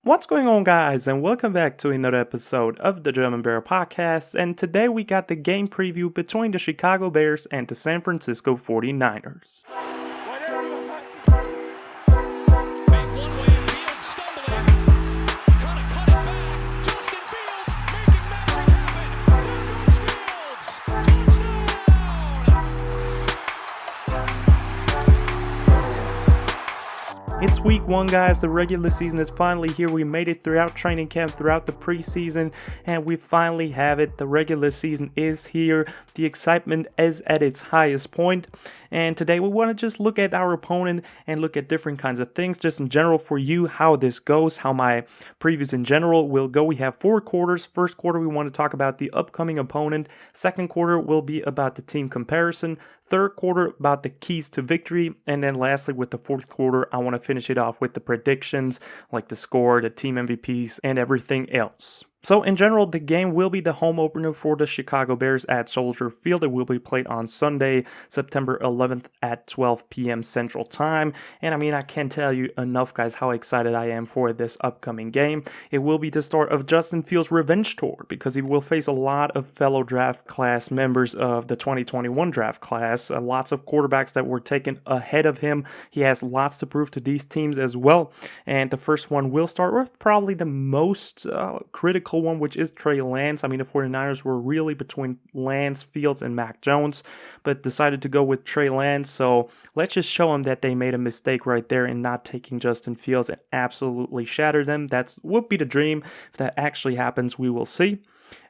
What's going on, guys, and welcome back to another episode of the German Bear Podcast. And today we got the game preview between the Chicago Bears and the San Francisco 49ers. It's week one, guys. The regular season is finally here. We made it throughout training camp, throughout the preseason, and we finally have it. The regular season is here. The excitement is at its highest point. And today we want to just look at our opponent and look at different kinds of things, just in general for you, how this goes, how my previews in general will go. We have 4 quarters. First quarter, we want to talk about the upcoming opponent. Second quarter will be about the team comparison. Third quarter, about the keys to victory. And then lastly, with the fourth quarter, I want to finish it off with the predictions, like the score, the team MVPs, and everything else. So in general, the game will be the home opener for the Chicago Bears at Soldier Field. It will be played on Sunday, September 11th at 12 p.m. Central Time. And I can't tell you enough, guys, how excited I am for this upcoming game. It will be the start of Justin Fields' revenge tour because he will face a lot of fellow draft class members of the 2021 draft class. Lots of quarterbacks that were taken ahead of him. He has lots to prove to these teams as well. And the first one will start with probably the most critical one, which is Trey Lance. The 49ers were really between Lance, Fields, and Mac Jones, but decided to go with Trey Lance. So let's just show them that they made a mistake right there in not taking Justin Fields and absolutely shatter them. That would be the dream. If that actually happens, we will see.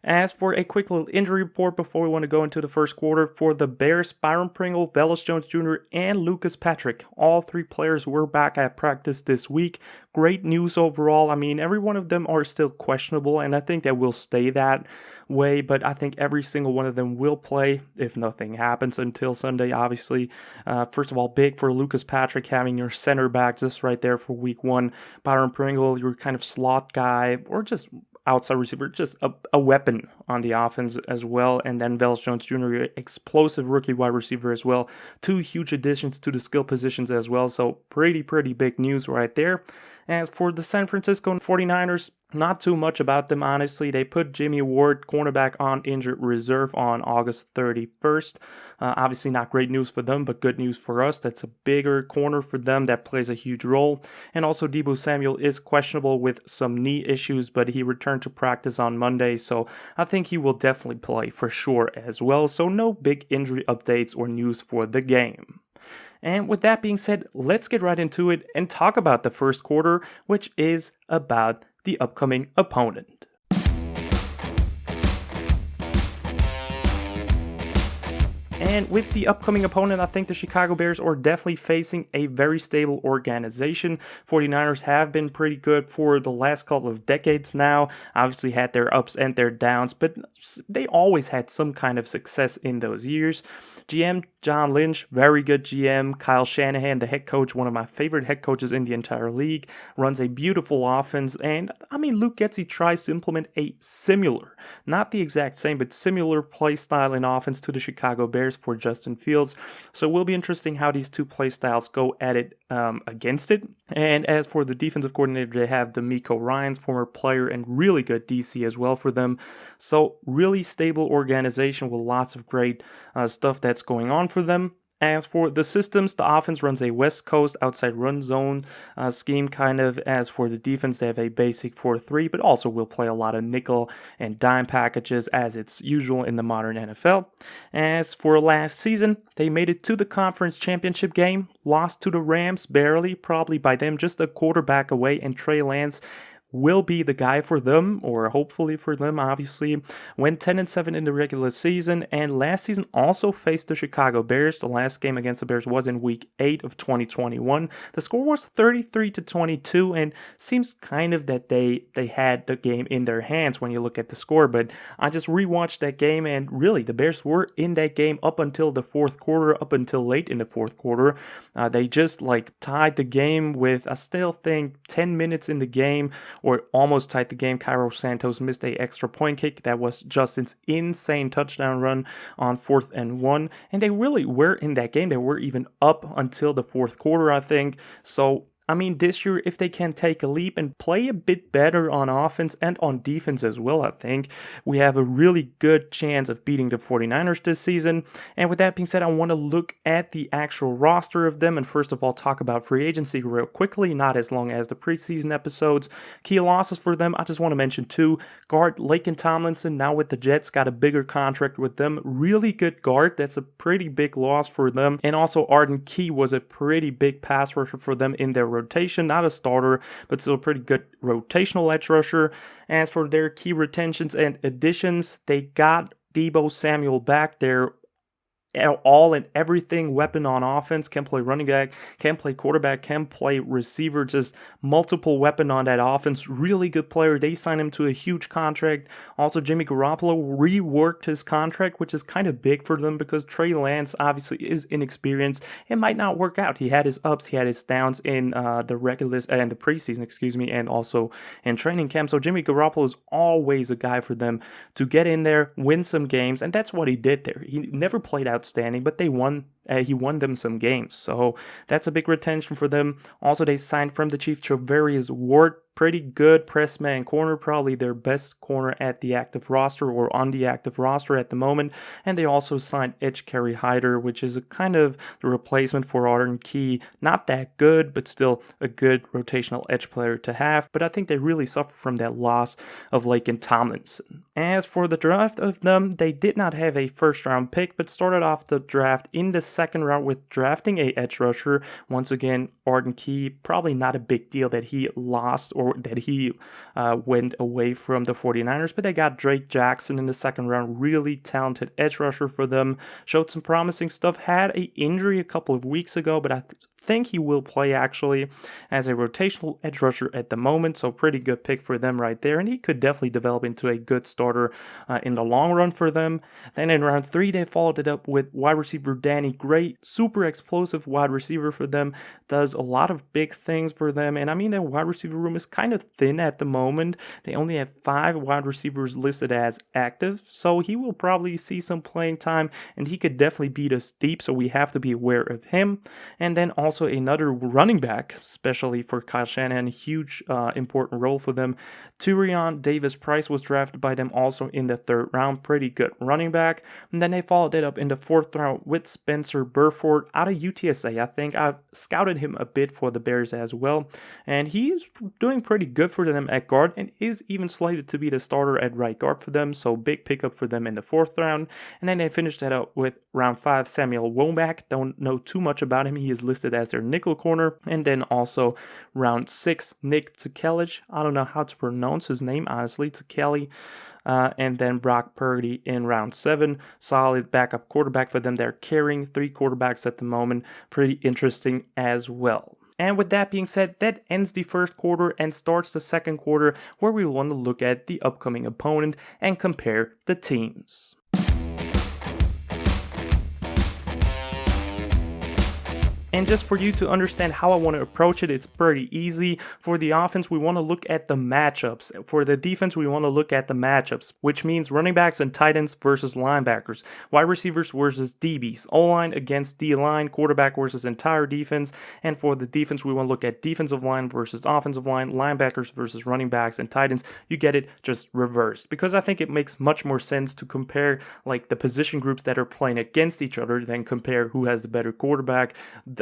As for a quick little injury report before we want to go into the first quarter, for the Bears, Byron Pringle, Velus Jones Jr., and Lucas Patrick, all 3 players were back at practice this week. Great news overall. Every one of them are still questionable, and I think that will stay that way, but I think every single one of them will play if nothing happens until Sunday, obviously. First of all, big for Lucas Patrick having your center back just right there for week 1. Byron Pringle, your kind of slot guy, or just outside receiver, just a weapon on the offense as well. And then Velus Jones Jr., explosive rookie wide receiver as well. 2 huge additions to the skill positions as well. So pretty big news right there. As for the San Francisco 49ers, not too much about them, honestly. They put Jimmy Ward, cornerback, on injured reserve on August 31st. Obviously not great news for them, but good news for us. That's a bigger corner for them that plays a huge role. And also Deebo Samuel is questionable with some knee issues, but he returned to practice on Monday, so I think he will definitely play for sure as well. So no big injury updates or news for the game. And with that being said, let's get right into it and talk about the first quarter, which is about the upcoming opponent. And with the upcoming opponent, I think the Chicago Bears are definitely facing a very stable organization. 49ers have been pretty good for the last couple of decades now. Obviously had their ups and their downs, but they always had some kind of success in those years. GM John Lynch, very good GM. Kyle Shanahan, the head coach, one of my favorite head coaches in the entire league, runs a beautiful offense. And Luke Getsy tries to implement a similar, not the exact same, but similar play style in offense to the Chicago Bears for Justin Fields. So it will be interesting how these 2 play styles go at it against it. And as for the defensive coordinator, they have DeMeco Ryans, former player and really good DC as well for them. So really stable organization with lots of great stuff that's going on for them. As for the systems, the offense runs a West Coast outside run zone scheme kind of. As for the defense, they have a basic 4-3, but also will play a lot of nickel and dime packages as it's usual in the modern NFL. As for last season, they made it to the conference championship game, lost to the Rams barely, probably by them just a quarterback away, and Trey Lance will be the guy for them, or hopefully for them, obviously. Went 10-7 in the regular season, and last season also faced the Chicago Bears. The last game against the Bears was in week 8 of 2021. The score was 33-22, and seems kind of that they had the game in their hands when you look at the score, but I just rewatched that game, and really, the Bears were in that game up until the fourth quarter, up until late in the fourth quarter. They just tied the game with, I still think, 10 minutes in the game, or almost tied the game. Cairo Santos missed a extra point kick. That was Justin's insane touchdown run on 4th and 1. And they really were in that game. They were even up until the fourth quarter, I think. So I mean, this year, if they can take a leap and play a bit better on offense and on defense as well, I think we have a really good chance of beating the 49ers this season. And with that being said, I want to look at the actual roster of them and first of all talk about free agency real quickly, not as long as the preseason episodes. Key losses for them, I just want to mention two. Guard Laken Tomlinson, now with the Jets, got a bigger contract with them. Really good guard. That's a pretty big loss for them. And also Arden Key was a pretty big pass rusher for them in their rotation. Not a starter, but still a pretty good rotational edge rusher. As for their key retentions and additions, they got Deebo Samuel back there. All and everything weapon on offense, can play running back, can play quarterback, can play receiver, just multiple weapon on that offense. Really good player. They signed him to a huge contract. Also, Jimmy Garoppolo reworked his contract, which is kind of big for them because Trey Lance obviously is inexperienced. It might not work out. He had his ups, he had his downs in the regular and the preseason, and also in training camp. So Jimmy Garoppolo is always a guy for them to get in there, win some games, and that's what he did there. He never played outstanding, but they won. He won them some games, so that's a big retention for them. Also, they signed from the Chiefs Charvarius Ward, pretty good press man corner, probably their best corner at the active roster or on the active roster at the moment. And they also signed edge Kerry Hyder, which is a kind of the replacement for Arden Key. Not that good, but still a good rotational edge player to have. But I think they really suffer from that loss of Laken Tomlinson. As for the draft of them, they did not have a first round pick, but started off the draft in the second round with drafting a edge rusher. Once again, Arden Key, probably not a big deal that he lost or that he went away from the 49ers, but they got Drake Jackson in the second round, really talented edge rusher for them, showed some promising stuff, had an injury a couple of weeks ago, but I think he will play actually as a rotational edge rusher at the moment, so pretty good pick for them right there, and he could definitely develop into a good starter in the long run for them. Then in round 3 they followed it up with wide receiver Danny Gray, super explosive wide receiver for them, does a lot of big things for them, and I mean their wide receiver room is kind of thin at the moment. They only have 5 wide receivers listed as active, so he will probably see some playing time, and he could definitely beat us deep, so we have to be aware of him. And then also another running back, especially for Kyle Shanahan, huge important role for them. Tyrion Davis-Price was drafted by them also in the 3rd round, pretty good running back. And then they followed it up in the 4th round with Spencer Burford out of UTSA. I think I scouted him a bit for the Bears as well, and he is doing pretty good for them at guard and is even slated to be the starter at right guard for them, so big pickup for them in the 4th round. And then they finished that up with round 5 Samuel Womack. Don't know too much about him. He is listed as their nickel corner. And then also round 6 Nick Tekelic. I don't know how to pronounce his name honestly. Tekeli. And then Brock Purdy in round 7. Solid backup quarterback for them. They're carrying 3 quarterbacks at the moment. Pretty interesting as well. And with that being said, that ends the first quarter and starts the second quarter, where we want to look at the upcoming opponent and compare the teams. And just for you to understand how I want to approach it, it's pretty easy. For the offense, we want to look at the matchups. For the defense, we want to look at the matchups, which means running backs and tight ends versus linebackers, wide receivers versus DBs, O-line against D-line, quarterback versus entire defense. And for the defense, we want to look at defensive line versus offensive line, linebackers versus running backs and tight ends. You get it, just reversed. Because I think it makes much more sense to compare like the position groups that are playing against each other than compare who has the better quarterback,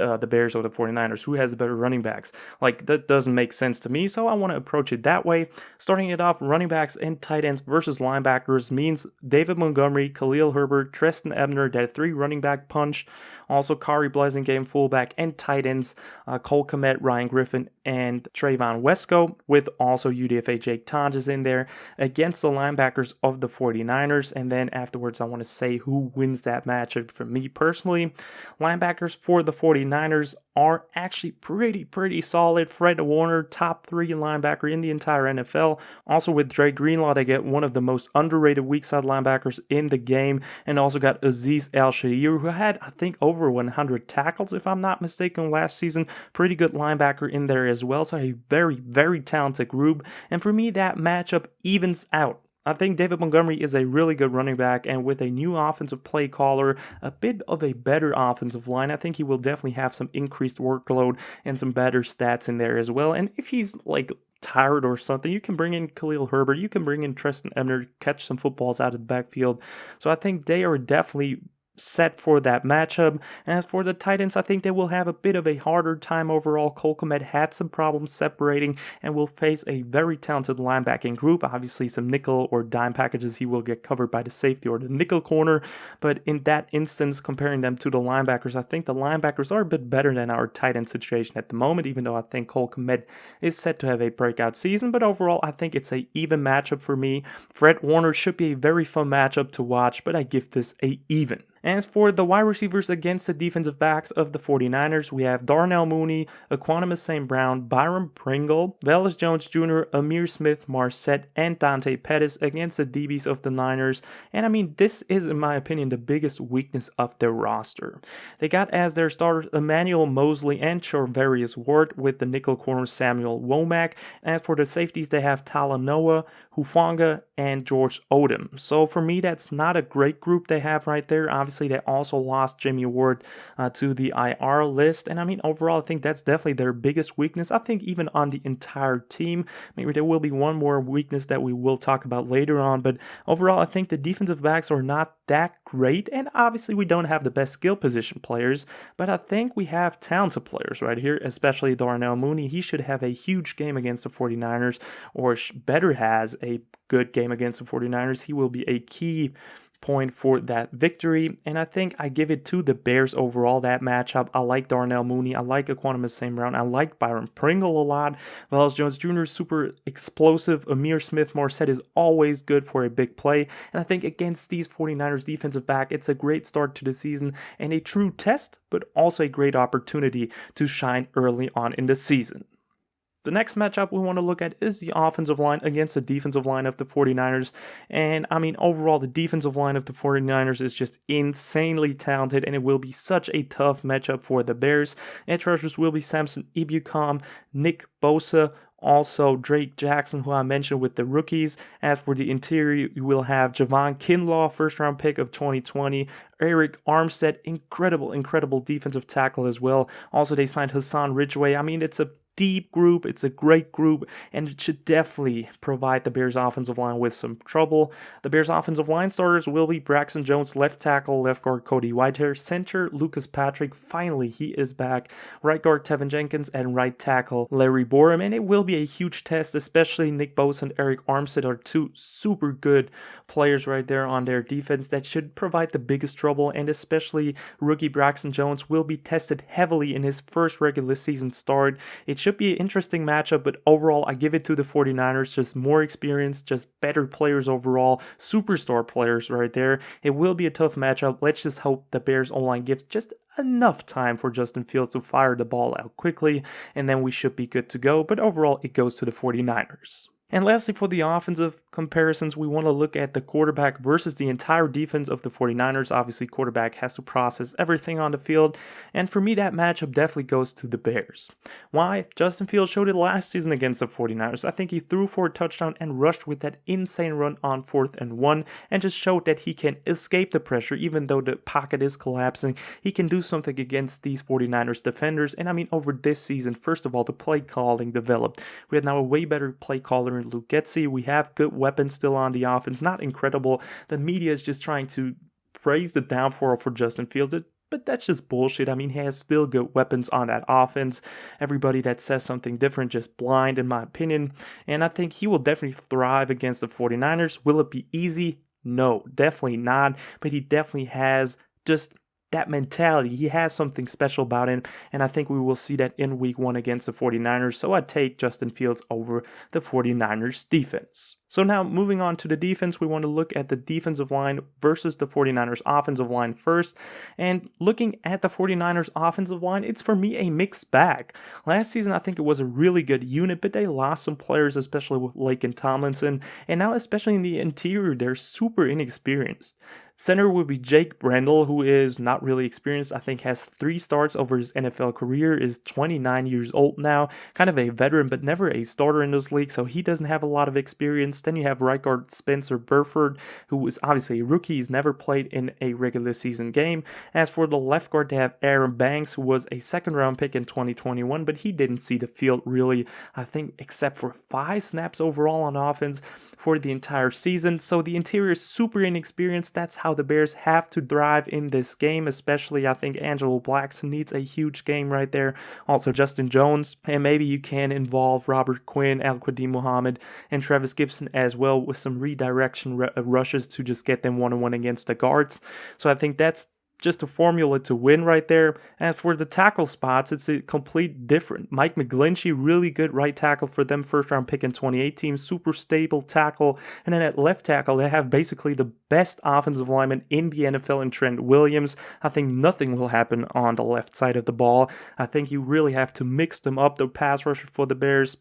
the Bears or the 49ers, who has the better running backs. Like, that doesn't make sense to me, so I want to approach it that way. Starting it off, running backs and tight ends versus linebackers means David Montgomery, Khalil Herbert, Trestan Ebner, that 3 running back punch. Also, Kari Blasingame, fullback, and tight ends, Cole Kmet, Ryan Griffin, and Trayvon Wesco, with also UDFA Jake Tonjes in there against the linebackers of the 49ers. And then afterwards, I want to say who wins that matchup for me personally. Linebackers for the 49ers are actually pretty solid. Fred Warner, top 3 linebacker in the entire NFL. Also with Dre Greenlaw, they get one of the most underrated weak side linebackers in the game, and also got Azeez Al-Shaair, who had, I think, over 100 tackles, if I'm not mistaken, last season. Pretty good linebacker in there as well, so a very talented group. And for me, that matchup evens out. I think David Montgomery is a really good running back, and with a new offensive play caller, a bit of a better offensive line, I think he will definitely have some increased workload and some better stats in there as well. And if he's like tired or something, you can bring in Khalil Herbert, you can bring in Treston Ebner, catch some footballs out of the backfield. So I think they are definitely set for that matchup. And as for the Titans, I think they will have a bit of a harder time overall. Cole Kmet had some problems separating and will face a very talented linebacking group. Obviously, some nickel or dime packages, he will get covered by the safety or the nickel corner. But in that instance, comparing them to the linebackers, I think the linebackers are a bit better than our tight end situation at the moment, even though I think Cole Kmet is set to have a breakout season. But overall, I think it's a even matchup for me. Fred Warner should be a very fun matchup to watch, but I give this a even. As for the wide receivers against the defensive backs of the 49ers, we have Darnell Mooney, Equanimeous St. Brown, Byron Pringle, Velus Jones Jr., Amir Smith, Marset, and Dante Pettis against the DBs of the Niners. And I mean, this is, in my opinion, the biggest weakness of their roster. They got as their starters Emmanuel Mosley and Charvarius Ward with the nickel corner Samuel Womack. As for the safeties, they have Talanoa, Hufanga, and George Odom. So for me, that's not a great group they have right there. Obviously, they also lost Jimmy Ward to the IR list. And I mean, overall, I think that's definitely their biggest weakness. I think even on the entire team, maybe there will be one more weakness that we will talk about later on. But overall, I think the defensive backs are not that great. And obviously, we don't have the best skill position players. But I think we have talented players right here, especially Darnell Mooney. He should have a huge game against the 49ers, or better has a good game against the 49ers. He will be a key point for that victory, and I think I give it to the Bears overall, that matchup. I like Darnell Mooney, I like Equanimeous St. Brown, I like Byron Pringle a lot. Velus Jones Jr. is super explosive. Amir Smith Marset is always good for a big play, and I think against these 49ers defensive back, it's a great start to the season and a true test, but also a great opportunity to shine early on in the season. The next matchup we want to look at is the offensive line against the defensive line of the 49ers. And I mean, overall, the defensive line of the 49ers is just insanely talented, and it will be such a tough matchup for the Bears. Edge rushers will be Samson Ebukam, Nick Bosa, also Drake Jackson, who I mentioned with the rookies. As for the interior, you will have Javon Kinlaw, first round pick of 2020. Eric Armstead, incredible defensive tackle as well. Also, they signed Hassan Ridgeway. I mean, it's a deep group, it's a great group, and it should definitely provide the Bears offensive line with some trouble. The Bears offensive line starters will be Braxton Jones, left tackle, left guard Cody Whitehair, center Lucas Patrick, finally he is back, right guard Tevin Jenkins, and right tackle Larry Borum. And it will be a huge test, especially Nick Bosa and Eric Armstead are two super good players right there on their defense that should provide the biggest trouble, and especially rookie Braxton Jones will be tested heavily in his first regular season start. It should be an interesting matchup, but overall, I give it to the 49ers. Just more experience, just better players overall, superstar players right there. It will be a tough matchup. Let's just hope the Bears O-line gives just enough time for Justin Fields to fire the ball out quickly, and then we should be good to go. But overall, it goes to the 49ers. And lastly, for the offensive comparisons, we want to look at the quarterback versus the entire defense of the 49ers. Obviously, quarterback has to process everything on the field. And for me, that matchup definitely goes to the Bears. Why? Justin Fields showed it last season against the 49ers. I think he threw for a touchdown and rushed with that insane run on 4th and 1 and just showed that he can escape the pressure even though the pocket is collapsing. He can do something against these 49ers defenders. And I mean, over this season, first of all, the play calling developed. We have now a way better play caller in Luke Getsy. We have good weapons still on the offense. Not incredible. The media is just trying to praise the downfall for Justin Fields. But that's just bullshit. I mean, he has still good weapons on that offense. Everybody that says something different just blind, in my opinion. And I think he will definitely thrive against the 49ers. Will it be easy? No, definitely not. But he definitely has just that mentality. He has something special about him, and I think we will see that in week 1 against the 49ers. So I take Justin Fields over the 49ers defense. So now moving on to the defense, we want to look at the defensive line versus the 49ers offensive line first. And looking at the 49ers offensive line, it's for me a mixed bag. Last season, I think it was a really good unit, but they lost some players, especially with Laken Tomlinson. And now, especially in the interior, they're super inexperienced. Center would be Jake Brendel, who is not really experienced. I think has 3 starts over his NFL career, is 29 years old now, kind of a veteran, but never a starter in this league, so he doesn't have a lot of experience. Then you have right guard Spencer Burford, who is obviously a rookie. He's never played in a regular season game. As for the left guard, they have Aaron Banks, who was a second round pick in 2021, but he didn't see the field really, I think, except for 5 snaps overall on offense for the entire season. So the interior is super inexperienced. That's how the Bears have to thrive in this game, especially I think Angelo Blackson needs a huge game right there. Also Justin Jones, and maybe you can involve Robert Quinn, Al-Quadin Muhammad, and Travis Gibson as well with some redirection rushes to just get them one-on-one against the guards. So I think that's just a formula to win right there. As for the tackle spots, it's a complete different. Mike McGlinchey, really good right tackle for them, first round pick in 2018, super stable tackle. And then at left tackle, they have basically the best offensive lineman in the NFL in Trent Williams. I think nothing will happen on the left side of the ball. I think you really have to mix them up, the pass rusher for the Bears.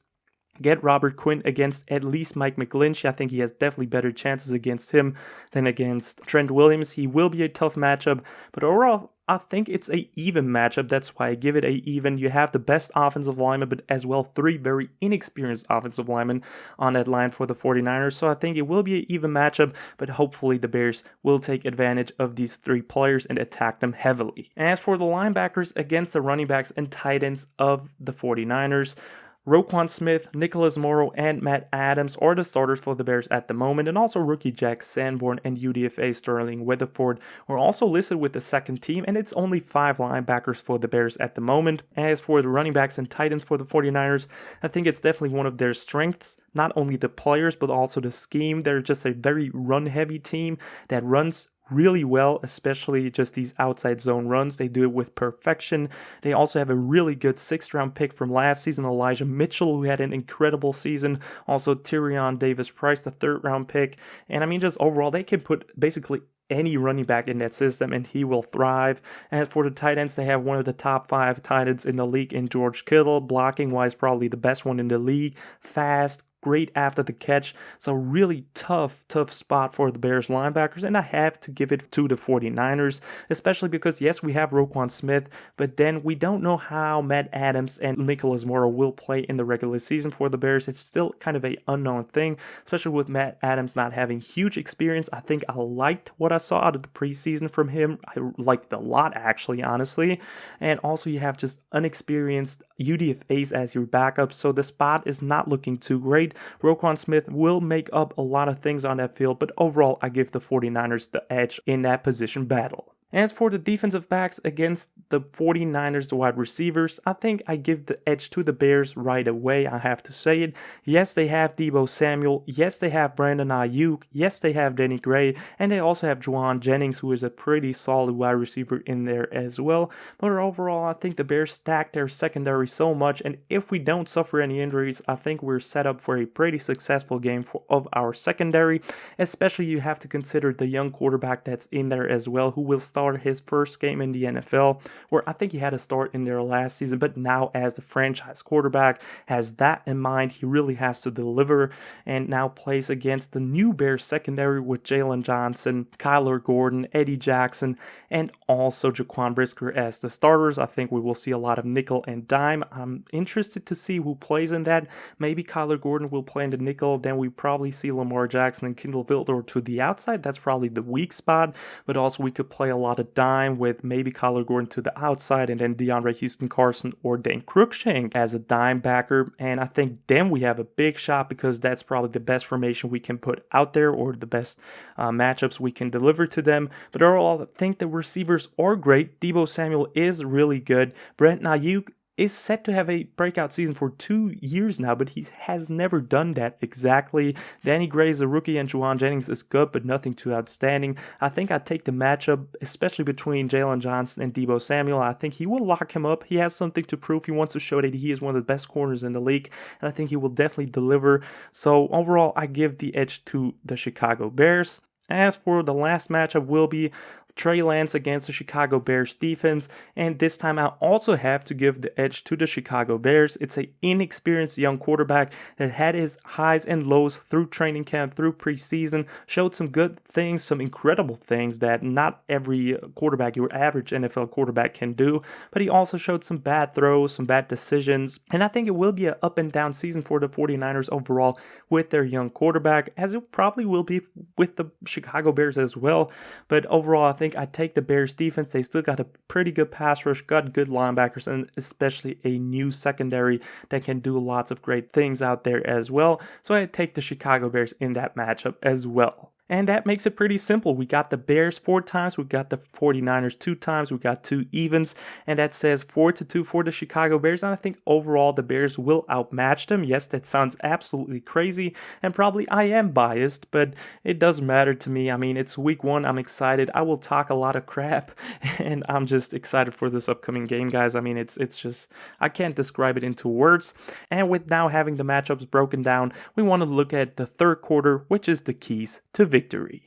Get Robert Quinn against at least Mike McGlinchey. I think he has definitely better chances against him than against Trent Williams. He will be a tough matchup, but overall, I think it's a even matchup. That's why I give it a even. You have the best offensive lineman, but as well 3 very inexperienced offensive linemen on that line for the 49ers. So I think it will be an even matchup, but hopefully the Bears will take advantage of these 3 players and attack them heavily. As for the linebackers against the running backs and tight ends of the 49ers, Roquan Smith, Nicholas Morrow, and Matt Adams are the starters for the Bears at the moment, and also rookie Jack Sanborn and UDFA Sterling Weatherford are also listed with the second team, and it's only 5 linebackers for the Bears at the moment. As for the running backs and tight ends for the 49ers, I think it's definitely one of their strengths, not only the players, but also the scheme. They're just a very run-heavy team that runs really well, especially just these outside zone runs. They do it with perfection. They also have a really good 6th round pick from last season, Elijah Mitchell, who had an incredible season. Also Tyrion Davis-Price, the 3rd round pick. And I mean, just overall, they can put basically any running back in that system and he will thrive. As for the tight ends, they have one of the top 5 tight ends in the league in George Kittle, blocking wise probably the best one in the league, fast, great after the catch. So really tough spot for the Bears linebackers, and I have to give it to the 49ers, especially because yes, we have Roquan Smith, but then we don't know how Matt Adams and Nicholas Morrow will play in the regular season for the Bears. It's still kind of an unknown thing, especially with Matt Adams not having huge experience. I think I liked what I saw out of the preseason from him. I liked it a lot, actually, honestly. And also you have just unexperienced UDFAs as your backup, so the spot is not looking too great. Roquan Smith will make up a lot of things on that field, but overall I give the 49ers the edge in that position battle. As for the defensive backs against the 49ers, the wide receivers, I think I give the edge to the Bears right away. I have to say it. Yes, they have Deebo Samuel. Yes, they have Brandon Ayuk. Yes, they have Danny Gray. And they also have Juwan Jennings, who is a pretty solid wide receiver in there as well. But overall, I think the Bears stack their secondary so much. And if we don't suffer any injuries, I think we're set up for a pretty successful game of our secondary. Especially you have to consider the young quarterback that's in there as well, who will start his first game in the NFL, where I think he had a start in there last season, but now as the franchise quarterback has that in mind, he really has to deliver, and now plays against the new Bears secondary with Jalen Johnson, Kyler Gordon, Eddie Jackson, and also Jaquan Brisker as the starters. I think we will see a lot of nickel and dime. I'm interested to see who plays in that. Maybe Kyler Gordon will play in the nickel, then we probably see Lamar Jackson and Kindle Vildor to the outside. That's probably the weak spot, but also we could play a lot of dime with maybe Kyler Gordon to the outside and then DeAndre Houston Carson or Dane Cruikshank as a dime backer. And I think then we have a big shot because that's probably the best formation we can put out there or the best matchups we can deliver to them. But overall, I think the receivers are great. Deebo Samuel is really good. Brandon Ayuk is set to have a breakout season for 2 years now, but he has never done that exactly. Danny Gray is a rookie and Juwan Jennings is good, but nothing too outstanding. I think I'd take the matchup, especially between Jalen Johnson and Deebo Samuel. I think he will lock him up. He has something to prove. He wants to show that he is one of the best corners in the league, and I think he will definitely deliver. So overall, I give the edge to the Chicago Bears. As for the last matchup will be Trey Lance against the Chicago Bears defense, and this time I also have to give the edge to the Chicago Bears. It's an inexperienced young quarterback that had his highs and lows through training camp, through preseason, showed some good things, some incredible things that not every quarterback, your average NFL quarterback, can do, but he also showed some bad throws, some bad decisions, and I think it will be an up and down season for the 49ers overall with their young quarterback, as it probably will be with the Chicago Bears as well. But overall, I think I take the Bears defense. They still got a pretty good pass rush, got good linebackers, and especially a new secondary that can do lots of great things out there as well. So I take the Chicago Bears in that matchup as well. And that makes it pretty simple. We got the Bears 4 times, we got the 49ers 2 times, we got 2 evens, and that says 4-2 for the Chicago Bears. And I think overall the Bears will outmatch them. Yes, that sounds absolutely crazy, and probably I am biased, but it doesn't matter to me. I mean, it's week 1, I'm excited. I will talk a lot of crap, and I'm just excited for this upcoming game, guys. I mean, it's just, I can't describe it into words. And with now having the matchups broken down, we want to look at the third quarter, which is the keys to victory.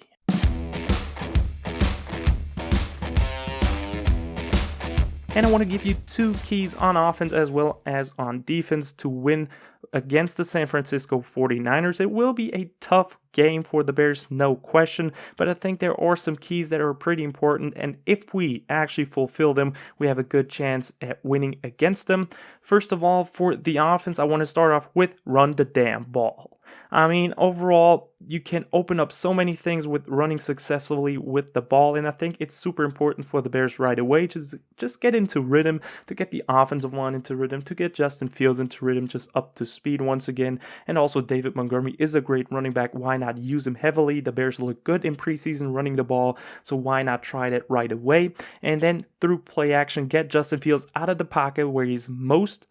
And I want to give you 2 keys on offense as well as on defense to win against the San Francisco 49ers. It will be a tough game for the Bears, no question, but I think there are some keys that are pretty important, and if we actually fulfill them, we have a good chance at winning against them. First of all, for the offense, I want to start off with run the damn ball. I mean, overall, you can open up so many things with running successfully with the ball, and I think it's super important for the Bears right away to just get into rhythm, to get the offensive line into rhythm, to get Justin Fields into rhythm, just up to speed once again. And also David Montgomery is a great running back. Why not use him heavily? The Bears look good in preseason running the ball, so why not try that right away? And then through play action, get Justin Fields out of the pocket where he's most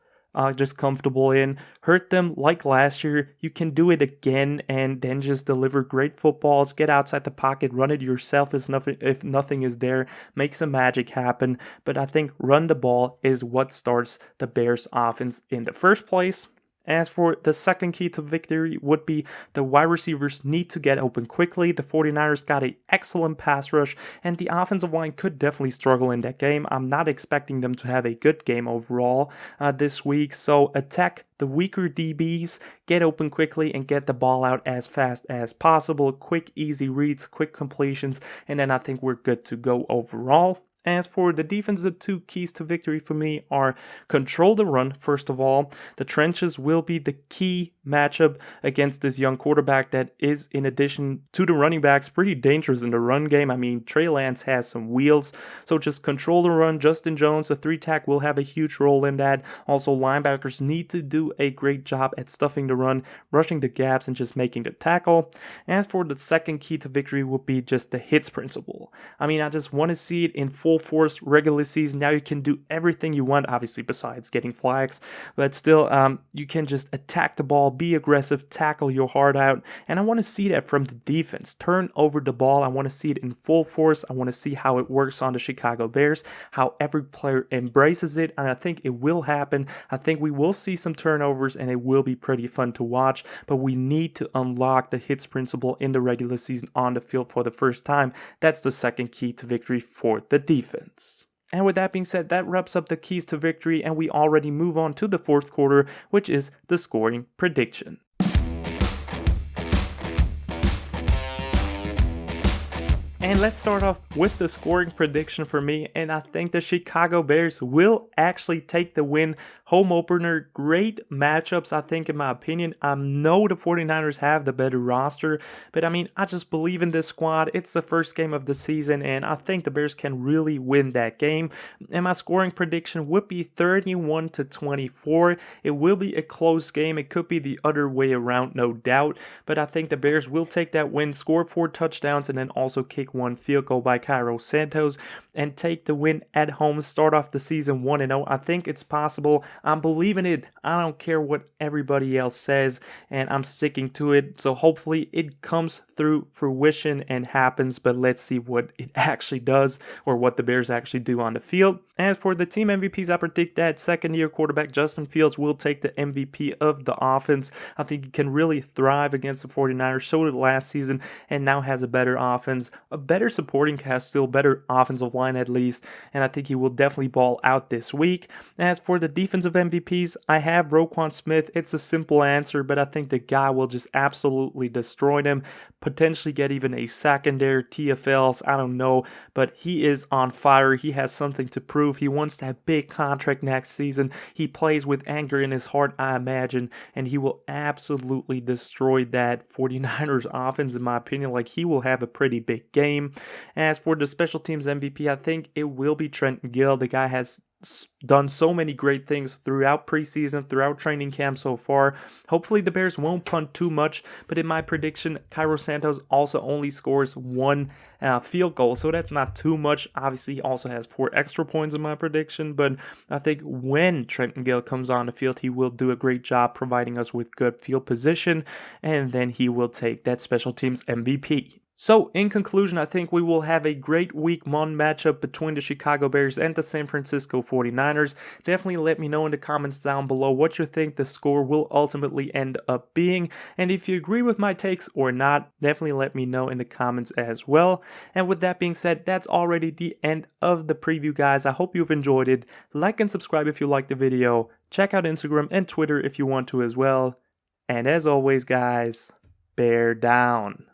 just comfortable in, hurt them like last year. You can do it again and then just deliver great footballs, get outside the pocket, run it yourself if nothing is there, make some magic happen. But I think run the ball is what starts the Bears offense in the first place. As for the second key to victory would be the wide receivers need to get open quickly. The 49ers got an excellent pass rush, and the offensive line could definitely struggle in that game. I'm not expecting them to have a good game overall this week, so attack the weaker DBs, get open quickly, and get the ball out as fast as possible. Quick, easy reads, quick completions, and then I think we're good to go overall. As for the defense, the 2 keys to victory for me are control the run, first of all. The trenches will be the key matchup against this young quarterback that is, in addition to the running backs, pretty dangerous in the run game. I mean, Trey Lance has some wheels, so just control the run. Justin Jones, the 3-tech, will have a huge role in that. Also, linebackers need to do a great job at stuffing the run, rushing the gaps, and just making the tackle. As for the second key to victory would be just the hits principle. I mean, I just want to see it in full force regular season. Now you can do everything you want, obviously besides getting flags, but still you can just attack the ball, be aggressive, tackle your heart out, and I want to see that from the defense. Turn over the ball. I want to see it in full force. I want to see how it works on the Chicago Bears, how every player embraces it, and I think it will happen. I think we will see some turnovers and it will be pretty fun to watch, but we need to unlock the hits principle in the regular season on the field for the first time. That's the second key to victory for the defense. And with that being said, that wraps up the keys to victory, and we already move on to the fourth quarter, which is the scoring prediction. And let's start off with the scoring prediction for me, and I think the Chicago Bears will actually take the win. Home opener, great matchups, I think, in my opinion. I know the 49ers have the better roster, but I mean, I just believe in this squad. It's the first game of the season, and I think the Bears can really win that game. And my scoring prediction would be 31-24. It will be a close game. It could be the other way around, no doubt, but I think the Bears will take that win, score 4 touchdowns, and then also kick 1 field goal by Cairo Santos and take the win at home, start off the season 1-0. I think it's possible. I'm believing it. I don't care what everybody else says, and I'm sticking to it. So hopefully it comes through fruition and happens, but let's see what it actually does or what the Bears actually do on the field. As for the team MVPs, I predict that second-year quarterback Justin Fields will take the MVP of the offense. I think he can really thrive against the 49ers, showed it last season, and now has a better offense, a better supporting cast, still better offensive line at least, and I think he will definitely ball out this week. As for the defensive MVPs, I have Roquan Smith. It's a simple answer, but I think the guy will just absolutely destroy them, potentially get even a secondary TFLs, I don't know, but he is on fire. He has something to prove. He wants to have big contract next season. He plays with anger in his heart, I imagine, and he will absolutely destroy that 49ers offense, in my opinion. Like, he will have a pretty big game. As for the special teams MVP, I think it will be Trenton Gill. The guy has done so many great things throughout preseason, throughout training camp so far. Hopefully the Bears won't punt too much, but in my prediction, Cairo Santos also only scores one field goal, so that's not too much. Obviously, he also has 4 extra points in my prediction, but I think when Trenton Gill comes on the field, he will do a great job providing us with good field position, and then he will take that special teams MVP. So, in conclusion, I think we will have a great week 1 matchup between the Chicago Bears and the San Francisco 49ers. Definitely let me know in the comments down below what you think the score will ultimately end up being. And if you agree with my takes or not, definitely let me know in the comments as well. And with that being said, that's already the end of the preview, guys. I hope you've enjoyed it. Like and subscribe if you liked the video. Check out Instagram and Twitter if you want to as well. And as always, guys, bear down.